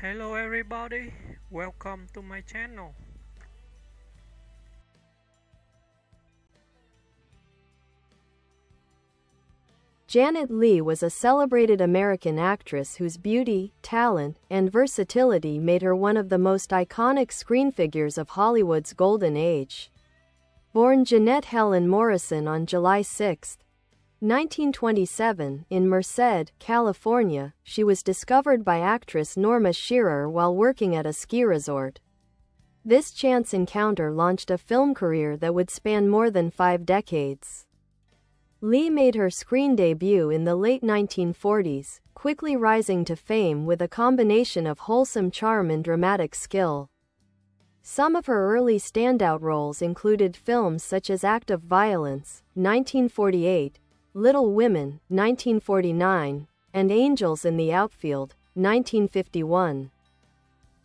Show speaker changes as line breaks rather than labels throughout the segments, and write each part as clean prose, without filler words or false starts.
Hello everybody, welcome to my channel.
Jeanette Leigh was a celebrated American actress whose beauty, talent, and versatility made her one of the most iconic screen figures of Hollywood's golden age. Born Jeanette Helen Morrison on July 6, 1927, in Merced, California, she was discovered by actress Norma Shearer while working at a ski resort. This chance encounter launched a film career that would span more than 5 decades. Leigh made her screen debut in the late 1940s, quickly rising to fame with a combination of wholesome charm and dramatic skill. Some of her early standout roles included films such as Act of Violence, 1948, Little Women, 1949, and Angels in the Outfield, 1951.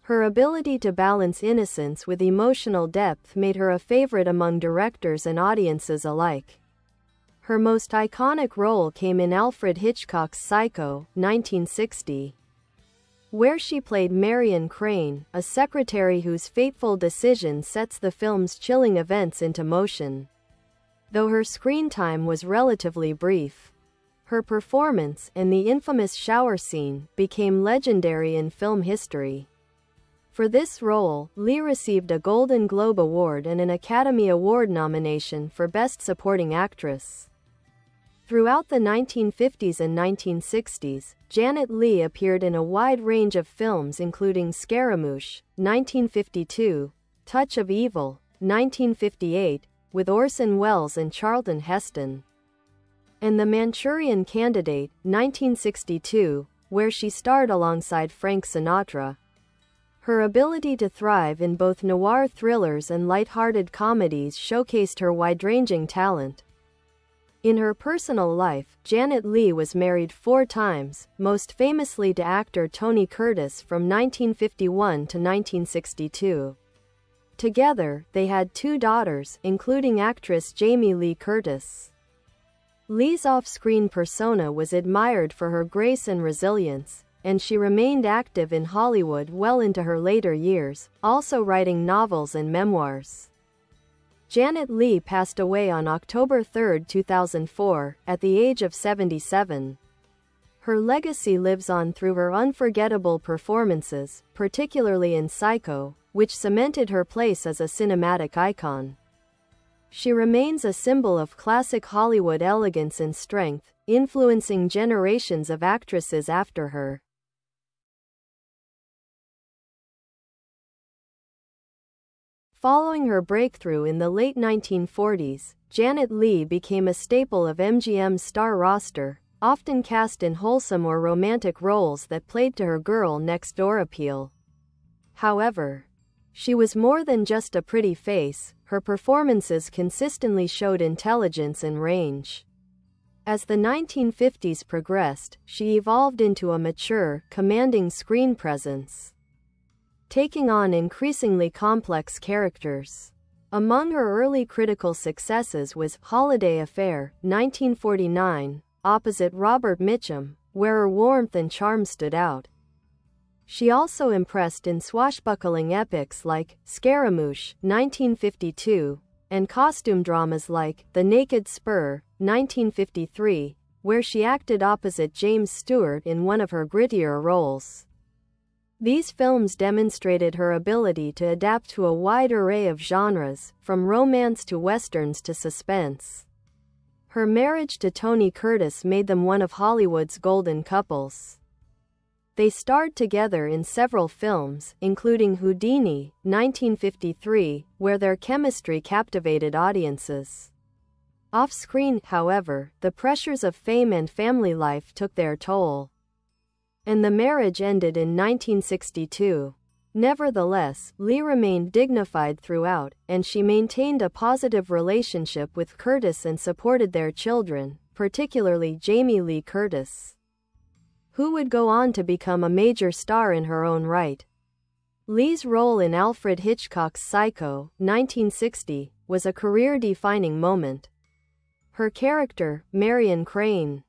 Her ability to balance innocence with emotional depth made her a favorite among directors and audiences alike. Her most iconic role came in Alfred Hitchcock's Psycho, 1960, where she played Marion Crane, a secretary whose fateful decision sets the film's chilling events into motion. Though her screen time was relatively brief, her performance, and the infamous shower scene, became legendary in film history. For this role, Leigh received a Golden Globe Award and an Academy Award nomination for Best Supporting Actress. Throughout the 1950s and 1960s, Jeanette Leigh appeared in a wide range of films including Scaramouche, 1952, Touch of Evil, 1958, with Orson Welles and Charlton Heston, and The Manchurian Candidate, 1962, where she starred alongside Frank Sinatra. Her ability to thrive in both noir thrillers and light-hearted comedies showcased her wide-ranging talent. In her personal life, Jeanette Leigh was married 4 times, most famously to actor Tony Curtis from 1951 to 1962. Together, they had 2 daughters, including actress Jamie Lee Curtis. Leigh's off-screen persona was admired for her grace and resilience, and she remained active in Hollywood well into her later years, also writing novels and memoirs. Jeanette Leigh passed away on October 3, 2004, at the age of 77. Her legacy lives on through her unforgettable performances, particularly in Psycho, which cemented her place as a cinematic icon. She remains a symbol of classic Hollywood elegance and strength, influencing generations of actresses after her. Following her breakthrough in the late 1940s, Jeanette Leigh became a staple of MGM's star roster, often cast in wholesome or romantic roles that played to her girl-next-door appeal. However, she was more than just a pretty face. Her performances consistently showed intelligence and range. As the 1950s progressed, she evolved into a mature, commanding screen presence, taking on increasingly complex characters. Among her early critical successes was Holiday Affair, 1949, opposite Robert Mitchum, where her warmth and charm stood out. She also impressed in swashbuckling epics like Scaramouche, 1952, and costume dramas like The Naked Spur, 1953, where she acted opposite James Stewart in one of her grittier roles. These films demonstrated her ability to adapt to a wide array of genres, from romance to westerns to suspense. Her marriage to Tony Curtis made them one of Hollywood's golden couples. They starred together in several films, including Houdini, 1953, where their chemistry captivated audiences. Off-screen, however, the pressures of fame and family life took their toll, and the marriage ended in 1962. Nevertheless, Leigh remained dignified throughout, and she maintained a positive relationship with Curtis and supported their children, particularly Jamie Lee Curtis, who would go on to become a major star in her own right. Leigh's role in Alfred Hitchcock's Psycho, 1960, was a career-defining moment. Her character, Marion Crane,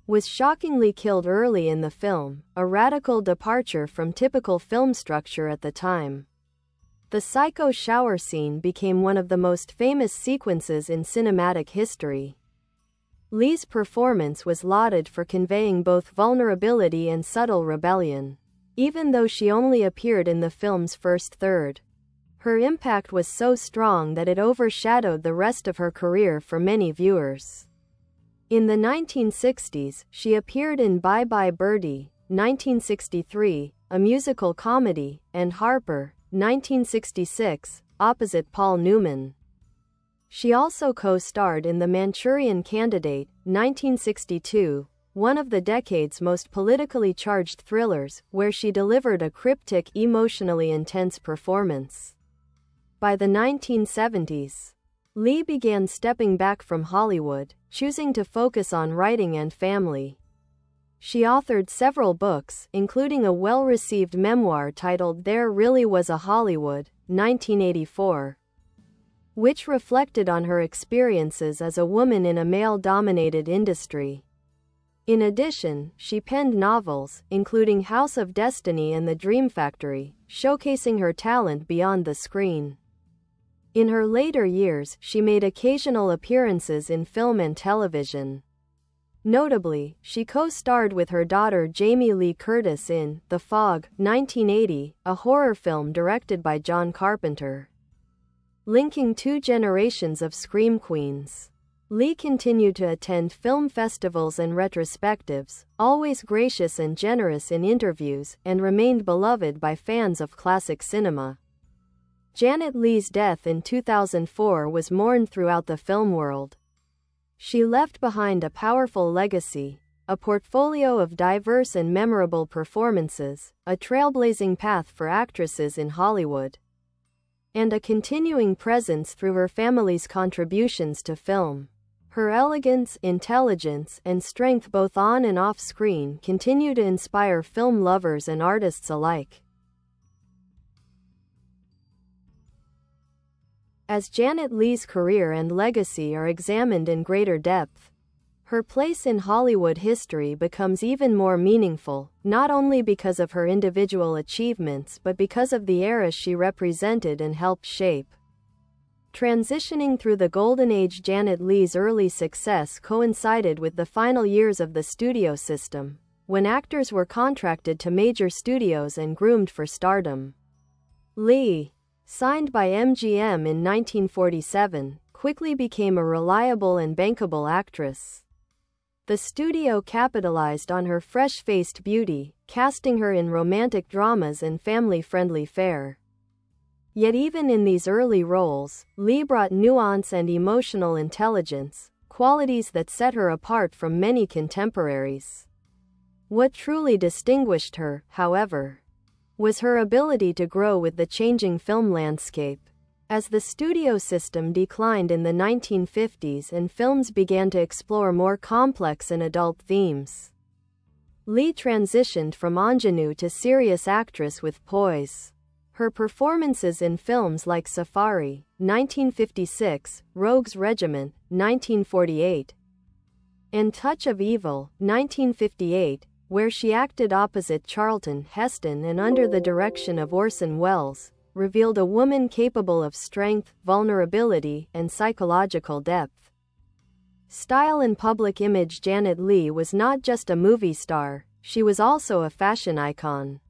was shockingly killed early in the film, a radical departure from typical film structure at the time. The psycho shower scene became one of the most famous sequences in cinematic history. Leigh's performance was lauded for conveying both vulnerability and subtle rebellion. Even though she only appeared in the film's first third, her impact was so strong that it overshadowed the rest of her career for many viewers. In the 1960s, she appeared in Bye Bye Birdie, 1963, a musical comedy, and Harper, 1966, opposite Paul Newman. She also co-starred in The Manchurian Candidate, 1962, one of the decade's most politically charged thrillers, where she delivered a cryptic, emotionally intense performance. By the 1970s, Leigh began stepping back from Hollywood, choosing to focus on writing and family. She authored several books, including a well-received memoir titled There Really Was a Hollywood, 1984, which reflected on her experiences as a woman in a male-dominated industry. In addition, she penned novels, including House of Destiny and The Dream Factory, showcasing her talent beyond the screen. In her later years, she made occasional appearances in film and television. Notably, she co-starred with her daughter Jamie Lee Curtis in The Fog, 1980, a horror film directed by John Carpenter, linking two generations of scream queens. Leigh continued to attend film festivals and retrospectives, always gracious and generous in interviews, and remained beloved by fans of classic cinema. Janet Leigh's death in 2004 was mourned throughout the film world. She left behind a powerful legacy, a portfolio of diverse and memorable performances, a trailblazing path for actresses in Hollywood, and a continuing presence through her family's contributions to film. Her elegance, intelligence, and strength both on and off screen continue to inspire film lovers and artists alike. As Janet Leigh's career and legacy are examined in greater depth, her place in Hollywood history becomes even more meaningful, not only because of her individual achievements but because of the era she represented and helped shape. Transitioning through the golden age, Janet Leigh's early success coincided with the final years of the studio system, when actors were contracted to major studios and groomed for stardom. Leigh, signed by MGM in 1947, quickly became a reliable and bankable actress. The studio capitalized on her fresh-faced beauty, casting her in romantic dramas and family-friendly fare. Yet even in these early roles, Leigh brought nuance and emotional intelligence, qualities that set her apart from many contemporaries. What truly distinguished her, however, was her ability to grow with the changing film landscape. As the studio system declined in the 1950s and films began to explore more complex and adult themes, Leigh transitioned from ingenue to serious actress with poise. Her performances in films like Safari, 1956, Rogue's Regiment, 1948, and Touch of Evil, 1958, where she acted opposite Charlton Heston and under the direction of Orson Welles, revealed a woman capable of strength, vulnerability, and psychological depth. Style and public image. Janet Leigh was not just a movie star, she was also a fashion icon.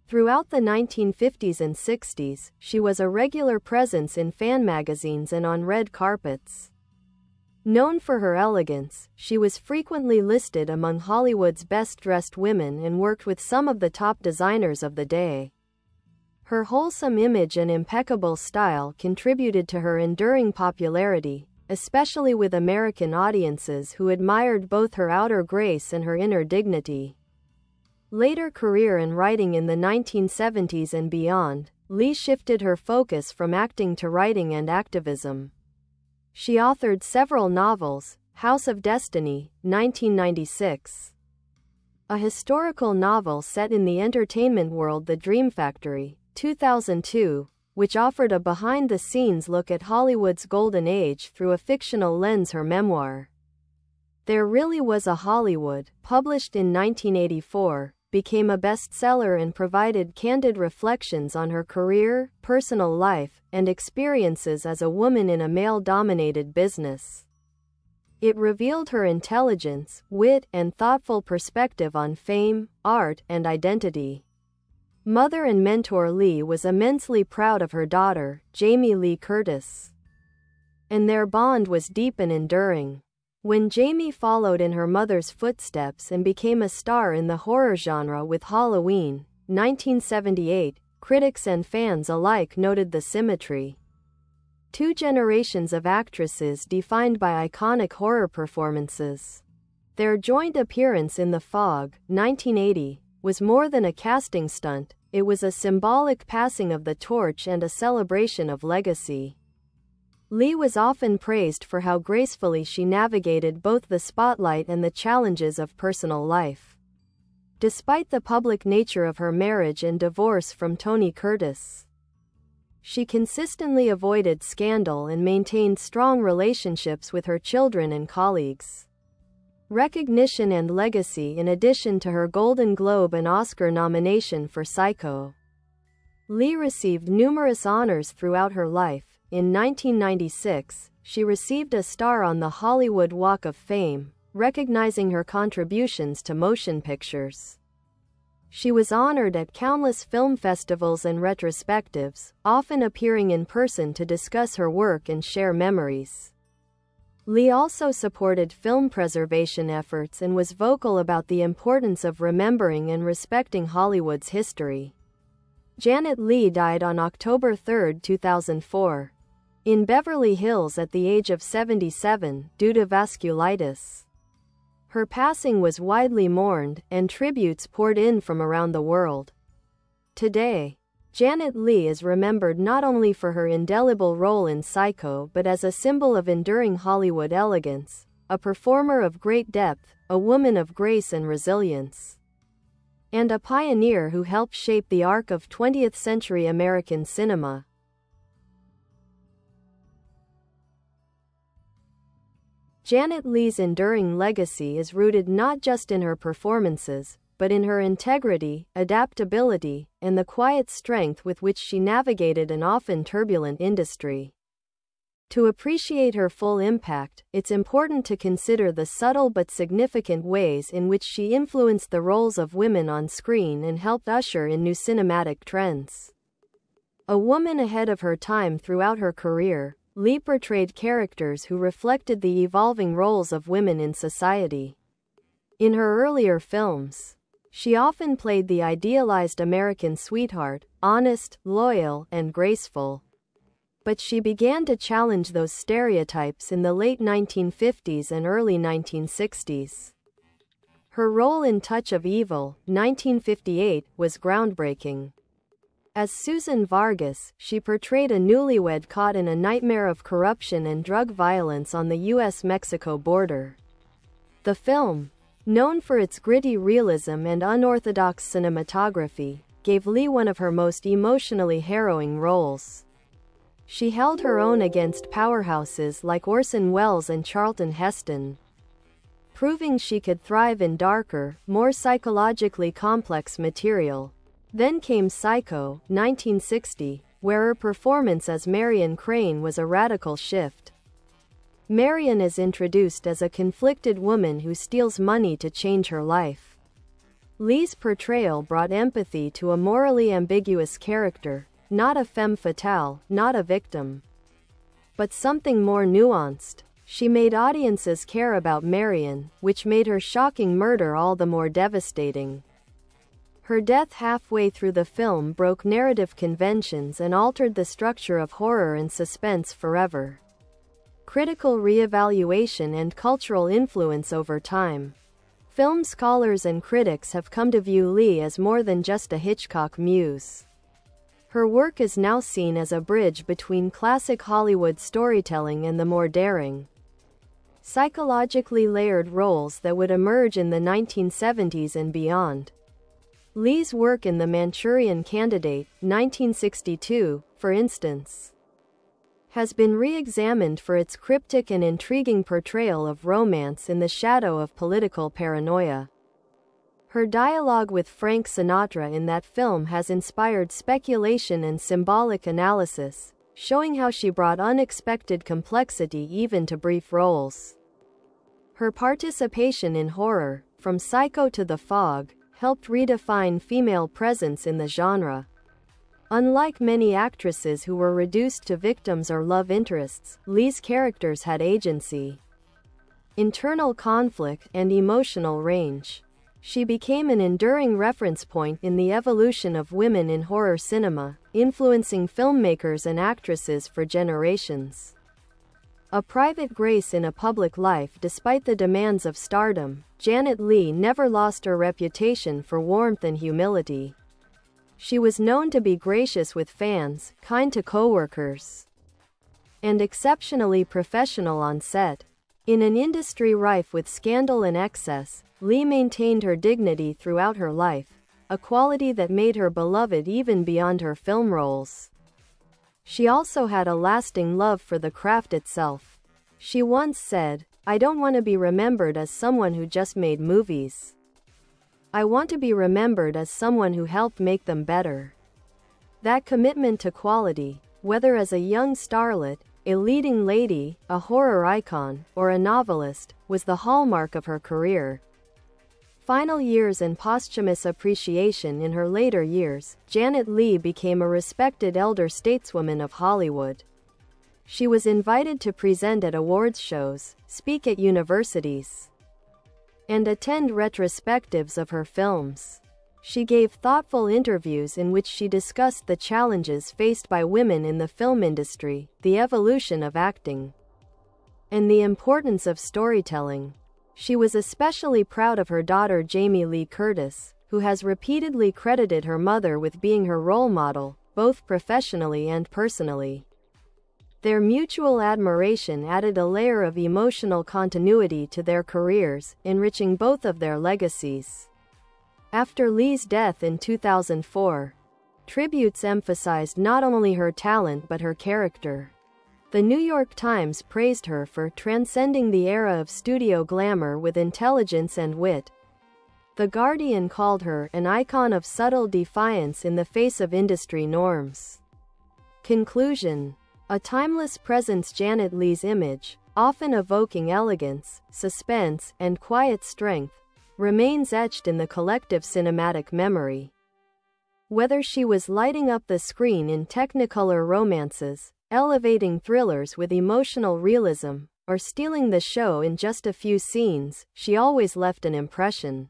Throughout the 1950s and 60s, she was a regular presence in fan magazines and on red carpets. Known for her elegance, she was frequently listed among Hollywood's best-dressed women and worked with some of the top designers of the day. Her wholesome image and impeccable style contributed to her enduring popularity, especially with American audiences who admired both her outer grace and her inner dignity. Later career in writing. In the 1970s and beyond, Leigh shifted her focus from acting to writing and activism. She authored several novels: House of Destiny, 1996, a historical novel set in the entertainment world; The Dream Factory, 2002, which offered a behind-the-scenes look at Hollywood's golden age through a fictional lens; her memoir, There Really Was a Hollywood, published in 1984, became a bestseller and provided candid reflections on her career, personal life, and experiences as a woman in a male-dominated business. It revealed her intelligence, wit, and thoughtful perspective on fame, art, and identity. Mother and mentor Leigh was immensely proud of her daughter, Jamie Lee Curtis. And their bond was deep and enduring. When Jamie followed in her mother's footsteps and became a star in the horror genre with Halloween, 1978, critics and fans alike noted the symmetry. Two generations of actresses defined by iconic horror performances. Their joint appearance in The Fog, 1980, was more than a casting stunt, it was a symbolic passing of the torch and a celebration of legacy. Leigh was often praised for how gracefully she navigated both the spotlight and the challenges of personal life. Despite the public nature of her marriage and divorce from Tony Curtis, she consistently avoided scandal and maintained strong relationships with her children and colleagues. Recognition and legacy. In addition to her Golden Globe and Oscar nomination for Psycho, Leigh received numerous honors throughout her life. In 1996, she received a star on the Hollywood Walk of Fame, recognizing her contributions to motion pictures. She was honored at countless film festivals and retrospectives, often appearing in person to discuss her work and share memories. Leigh also supported film preservation efforts and was vocal about the importance of remembering and respecting Hollywood's history. Jeanette Leigh died on October 3, 2004. In Beverly Hills at the age of 77, due to vasculitis. Her passing was widely mourned, and tributes poured in from around the world. Today, Jeanette Leigh is remembered not only for her indelible role in Psycho but as a symbol of enduring Hollywood elegance, a performer of great depth, a woman of grace and resilience, and a pioneer who helped shape the arc of 20th-century American cinema. Jeanette Leigh's enduring legacy is rooted not just in her performances, but in her integrity, adaptability, and the quiet strength with which she navigated an often turbulent industry. To appreciate her full impact, it's important to consider the subtle but significant ways in which she influenced the roles of women on screen and helped usher in new cinematic trends. A woman ahead of her time throughout her career, Leigh portrayed characters who reflected the evolving roles of women in society. In her earlier films, she often played the idealized American sweetheart, honest, loyal, and graceful. But she began to challenge those stereotypes in the late 1950s and early 1960s. Her role in Touch of Evil, 1958, was groundbreaking. As Susan Vargas, she portrayed a newlywed caught in a nightmare of corruption and drug violence on the U.S.-Mexico border. The film, known for its gritty realism and unorthodox cinematography, gave Leigh one of her most emotionally harrowing roles. She held her own against powerhouses like Orson Welles and Charlton Heston, proving she could thrive in darker, more psychologically complex material. Then came Psycho, 1960, where her performance as Marion Crane was a radical shift. Marion is introduced as a conflicted woman who steals money to change her life. Leigh's portrayal brought empathy to a morally ambiguous character, not a femme fatale, not a victim, but something more nuanced. She made audiences care about Marion, which made her shocking murder all the more devastating. Her death halfway through the film broke narrative conventions and altered the structure of horror and suspense forever. Critical reevaluation and cultural influence over time. Film scholars and critics have come to view Leigh as more than just a Hitchcock muse. Her work is now seen as a bridge between classic Hollywood storytelling and the more daring, psychologically layered roles that would emerge in the 1970s and beyond. Leigh's work in The Manchurian Candidate, 1962, for instance, has been re-examined for its cryptic and intriguing portrayal of romance in the shadow of political paranoia. Her dialogue with Frank Sinatra in that film has inspired speculation and symbolic analysis, showing how she brought unexpected complexity even to brief roles. Her participation in horror, from Psycho to The Fog, helped redefine female presence in the genre. Unlike many actresses who were reduced to victims or love interests, Leigh's characters had agency, internal conflict, and emotional range. She became an enduring reference point in the evolution of women in horror cinema, influencing filmmakers and actresses for generations. A private grace in a public life. Despite the demands of stardom, Jeanette Leigh never lost her reputation for warmth and humility. She was known to be gracious with fans, kind to coworkers, and exceptionally professional on set. In an industry rife with scandal and excess, Leigh maintained her dignity throughout her life, a quality that made her beloved even beyond her film roles. She also had a lasting love for the craft itself. She once said, "I don't want to be remembered as someone who just made movies. I want to be remembered as someone who helped make them better." That commitment to quality, whether as a young starlet, a leading lady, a horror icon, or a novelist, was the hallmark of her career. Final years and posthumous appreciation. In her later years, Jeanette Leigh became a respected elder stateswoman of Hollywood. She was invited to present at awards shows, speak at universities, and attend retrospectives of her films. She gave thoughtful interviews in which she discussed the challenges faced by women in the film industry, the evolution of acting, and the importance of storytelling. She was especially proud of her daughter Jamie Lee Curtis, who has repeatedly credited her mother with being her role model, both professionally and personally. Their mutual admiration added a layer of emotional continuity to their careers, enriching both of their legacies. After Leigh's death in 2004, tributes emphasized not only her talent but her character. The New York Times praised her for transcending the era of studio glamour with intelligence and wit. The Guardian called her an icon of subtle defiance in the face of industry norms. Conclusion: a timeless presence. Jeanette Leigh's image, often evoking elegance, suspense, and quiet strength, remains etched in the collective cinematic memory. Whether she was lighting up the screen in technicolor romances, elevating thrillers with emotional realism, or stealing the show in just a few scenes, she always left an impression.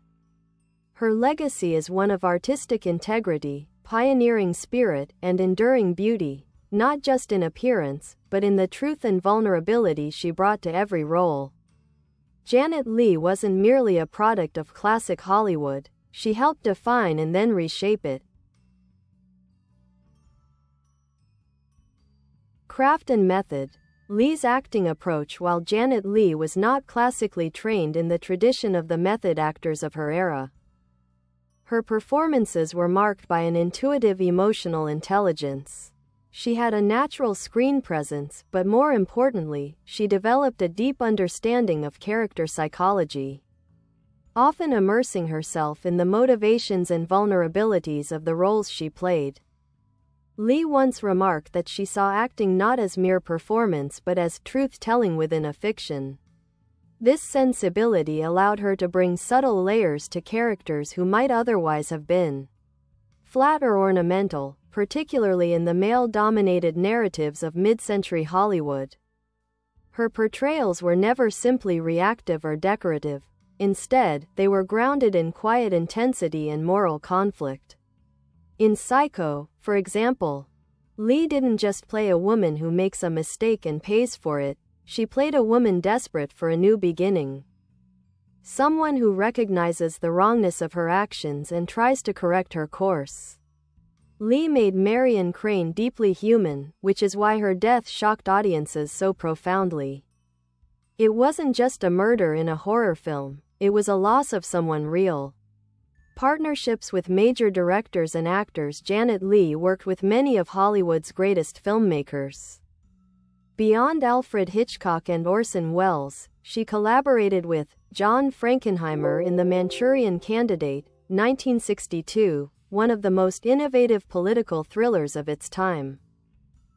Her legacy is one of artistic integrity, pioneering spirit, and enduring beauty, not just in appearance, but in the truth and vulnerability she brought to every role. Jeanette Leigh wasn't merely a product of classic Hollywood, she helped define and then reshape it. Craft and method. Leigh's acting approach. While Jeanette Leigh was not classically trained in the tradition of the method actors of her era, her performances were marked by an intuitive emotional intelligence. She had a natural screen presence, but more importantly, she developed a deep understanding of character psychology, often immersing herself in the motivations and vulnerabilities of the roles she played. Leigh once remarked that she saw acting not as mere performance but as truth-telling within a fiction. This sensibility allowed her to bring subtle layers to characters who might otherwise have been flat or ornamental, particularly in the male-dominated narratives of mid-century Hollywood. Her portrayals were never simply reactive or decorative. Instead, they were grounded in quiet intensity and moral conflict. In Psycho, for example, Leigh didn't just play a woman who makes a mistake and pays for it, she played a woman desperate for a new beginning. Someone who recognizes the wrongness of her actions and tries to correct her course. Leigh made Marion Crane deeply human, which is why her death shocked audiences so profoundly. It wasn't just a murder in a horror film, it was a loss of someone real. Partnerships with major directors and actors. Jeanette Leigh worked with many of Hollywood's greatest filmmakers, Beyond Alfred Hitchcock and Orson Welles, she collaborated with John Frankenheimer in The Manchurian Candidate, 1962, one of the most innovative political thrillers of its time.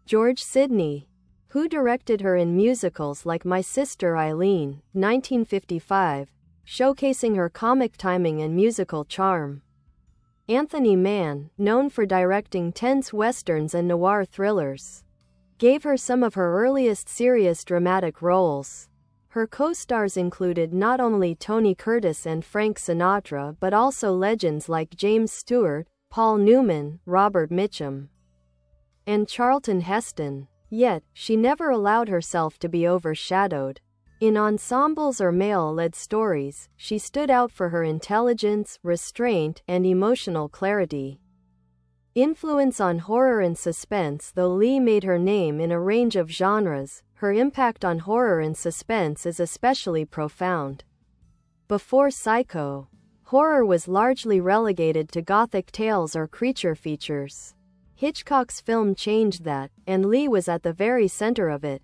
George Sidney, who directed her in musicals like My Sister Eileen, 1955, showcasing her comic timing and musical charm. Anthony Mann, known for directing tense westerns and noir thrillers, gave her some of her earliest serious dramatic roles. Her co-stars included not only Tony Curtis and Frank Sinatra but also legends like James Stewart, Paul Newman, Robert Mitchum, and Charlton Heston. Yet, she never allowed herself to be overshadowed. In ensembles or male-led stories, she stood out for her intelligence, restraint, and emotional clarity. Influence on horror and suspense. Though Leigh made her name in a range of genres, her impact on horror and suspense is especially profound. Before Psycho, horror was largely relegated to gothic tales or creature features. Hitchcock's film changed that, and Leigh was at the very center of it.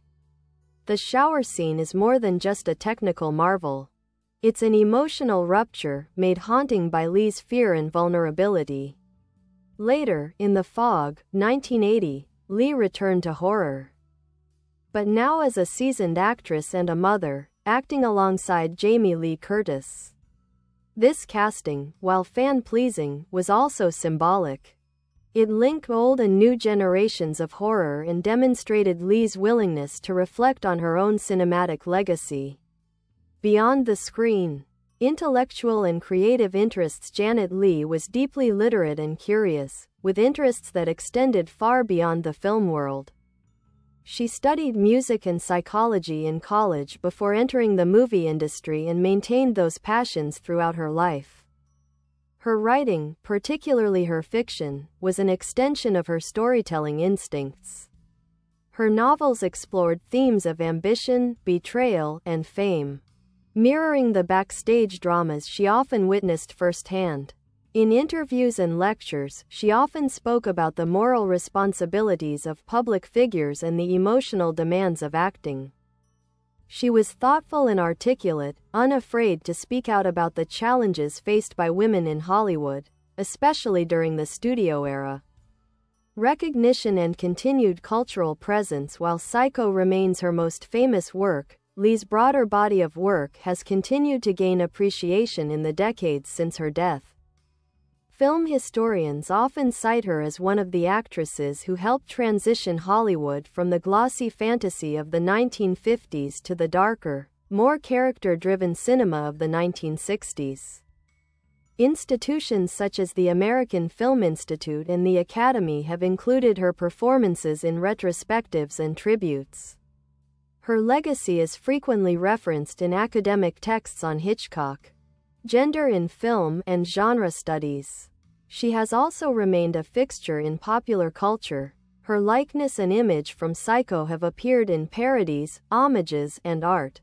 The shower scene is more than just a technical marvel. It's an emotional rupture, made haunting by Leigh's fear and vulnerability. Later, in The Fog, 1980, Leigh returned to horror. But now as a seasoned actress and a mother, acting alongside Jamie Lee Curtis. This casting, while fan-pleasing, was also symbolic. It linked old and new generations of horror and demonstrated Leigh's willingness to reflect on her own cinematic legacy. Beyond the screen, intellectual and creative interests. Jeanette Leigh was deeply literate and curious, with interests that extended far beyond the film world. She studied music and psychology in college before entering the movie industry and maintained those passions throughout her life. Her writing, particularly her fiction, was an extension of her storytelling instincts. Her novels explored themes of ambition, betrayal, and fame, mirroring the backstage dramas she often witnessed firsthand. In interviews and lectures, she often spoke about the moral responsibilities of public figures and the emotional demands of acting. She was thoughtful and articulate, unafraid to speak out about the challenges faced by women in Hollywood, especially during the studio era. Recognition and continued cultural presence. While Psycho remains her most famous work, Leigh's broader body of work has continued to gain appreciation in the decades since her death. Film historians often cite her as one of the actresses who helped transition Hollywood from the glossy fantasy of the 1950s to the darker, more character-driven cinema of the 1960s. Institutions such as the American Film Institute and the Academy have included her performances in retrospectives and tributes. Her legacy is frequently referenced in academic texts on Hitchcock, gender in film, and genre studies. She has also remained a fixture in popular culture. Her likeness and image from Psycho have appeared in parodies, homages, and art.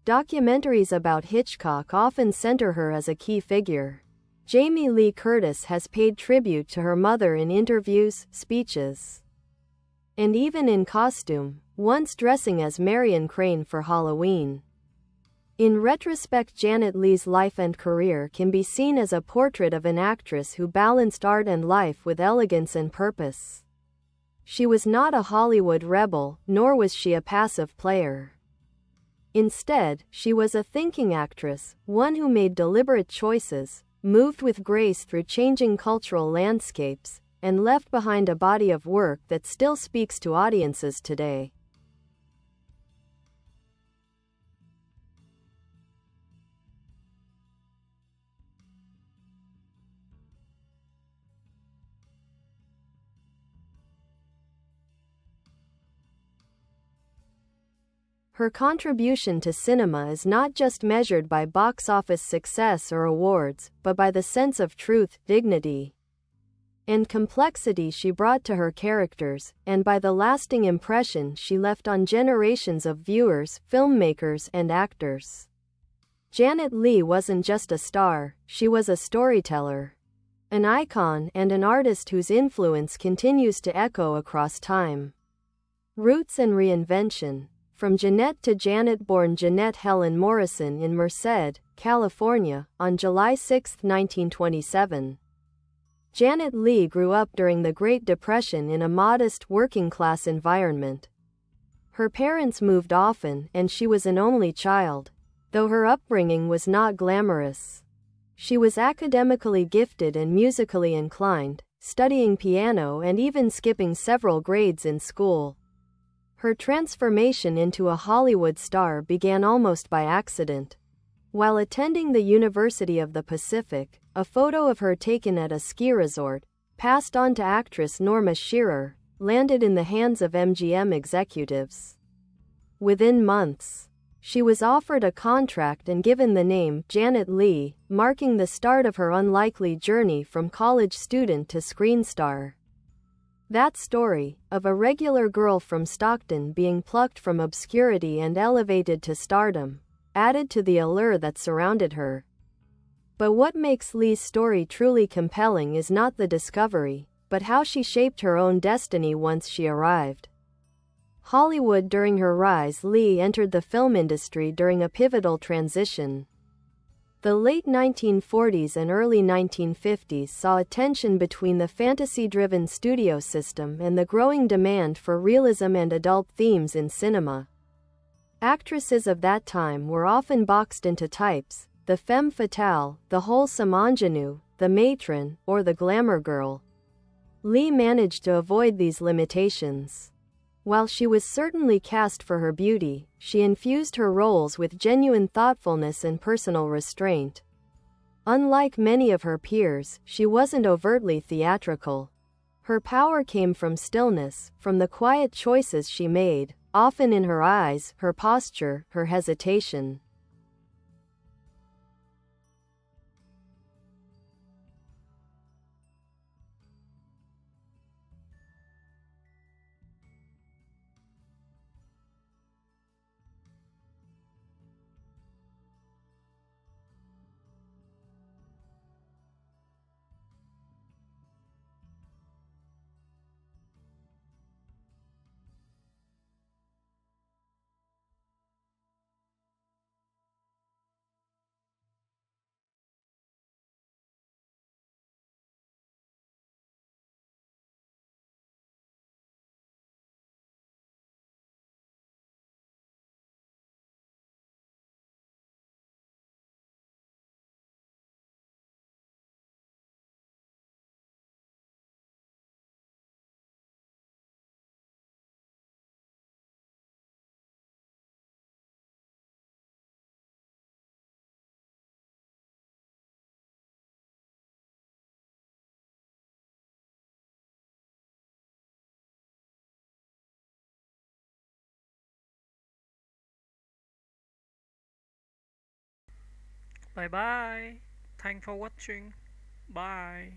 Documentaries about Hitchcock often center her as a key figure. Jamie Lee Curtis has paid tribute to her mother in interviews, speeches, and even in costume, once dressing as Marion Crane for Halloween. In retrospect, Jeanette Leigh's life and career can be seen as a portrait of an actress who balanced art and life with elegance and purpose. She was not a Hollywood rebel, nor was she a passive player. Instead, she was a thinking actress, one who made deliberate choices, moved with grace through changing cultural landscapes, and left behind a body of work that still speaks to audiences today. Her contribution to cinema is not just measured by box office success or awards, but by the sense of truth, dignity, and complexity she brought to her characters, and by the lasting impression she left on generations of viewers, filmmakers, and actors. Jeanette Leigh wasn't just a star, she was a storyteller, an icon, and an artist whose influence continues to echo across time. Roots and Reinvention. From Jeanette to Janet. Born Jeanette Helen Morrison in Merced, California, on July 6, 1927. Janet Leigh grew up during the Great Depression in a modest, working-class environment. Her parents moved often, and she was an only child. Though her upbringing was not glamorous, she was academically gifted and musically inclined, studying piano and even skipping several grades in school. Her transformation into a Hollywood star began almost by accident. While attending the University of the Pacific, a photo of her taken at a ski resort, passed on to actress Norma Shearer, landed in the hands of MGM executives. Within months, she was offered a contract and given the name Janet Leigh, marking the start of her unlikely journey from college student to screen star. That story, of a regular girl from Stockton being plucked from obscurity and elevated to stardom, added to the allure that surrounded her. But what makes Leigh's story truly compelling is not the discovery, but how she shaped her own destiny once she arrived. Hollywood. During her rise, Leigh entered the film industry during a pivotal transition. The late 1940s and early 1950s saw a tension between the fantasy-driven studio system and the growing demand for realism and adult themes in cinema. Actresses of that time were often boxed into types: the femme fatale, the wholesome ingenue, the matron, or the glamour girl. Leigh managed to avoid these limitations. While she was certainly cast for her beauty, she infused her roles with genuine thoughtfulness and personal restraint. Unlike many of her peers, she wasn't overtly theatrical. Her power came from stillness, from the quiet choices she made, often in her eyes, her posture, her hesitation.
Bye bye. Thanks for watching. Bye.